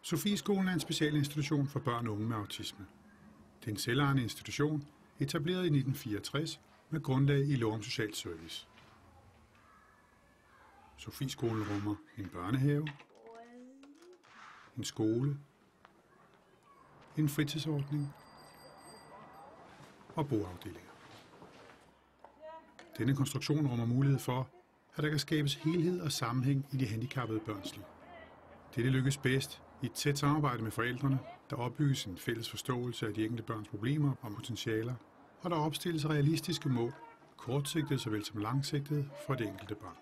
Sofieskolen er en specialinstitution for børn og unge med autisme. Det er en selvejende institution, etableret i 1964 med grundlag i lov om social service. Sofieskolen rummer en børnehave, en skole, en fritidsordning og boafdelinger. Denne konstruktion rummer mulighed for, at der kan skabes helhed og sammenhæng i de handicappede børns liv. Dette lykkes bedst i et tæt samarbejde med forældrene, der opbygges en fælles forståelse af de enkelte børns problemer og potentialer, og der opstilles realistiske mål, kortsigtede såvel som langsigtede, for det enkelte barn.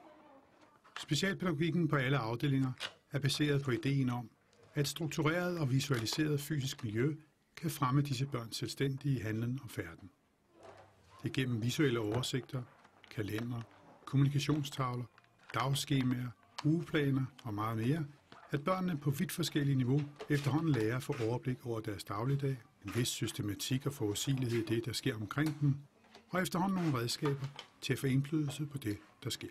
Specialpædagogikken på alle afdelinger er baseret på ideen om, at et struktureret og visualiseret fysisk miljø kan fremme disse børns selvstændige handlen og færden. Det er gennem visuelle oversigter, kalender, kommunikationstavler, dagsskemaer, ugeplaner og meget mere, at børnene på vidt forskellige niveau efterhånden lærer at få overblik over deres dagligdag, en vis systematik og forudsigelighed i det, der sker omkring dem, og efterhånden nogle redskaber til at få indflydelse på det, der sker.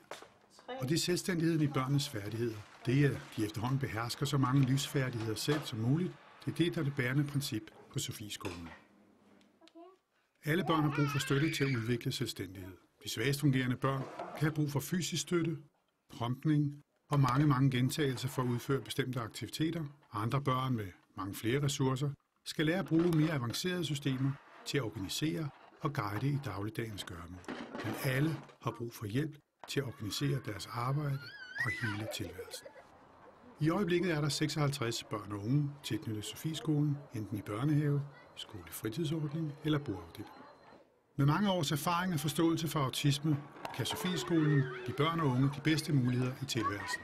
Og det er selvstændigheden i børnenes færdigheder. Det er, at de efterhånden behersker så mange livsfærdigheder selv som muligt. Det er det, der er det bærende princip på Sofieskolen. Alle børn har brug for støtte til at udvikle selvstændighed. De svagest fungerende børn kan have brug for fysisk støtte, promptning og mange gentagelser for at udføre bestemte aktiviteter. Andre børn med mange flere ressourcer skal lære at bruge mere avancerede systemer til at organisere og guide i dagligdagens gøremål. Men alle har brug for hjælp til at organisere deres arbejde og hele tilværelsen. I øjeblikket er der 56 børn og unge tilknyttet Sofieskolen, enten i børnehave, skolefritidsordning eller boafdeling. Med mange års erfaring og forståelse for autisme kan Sofieskolen give børn og unge de bedste muligheder i tilværelsen.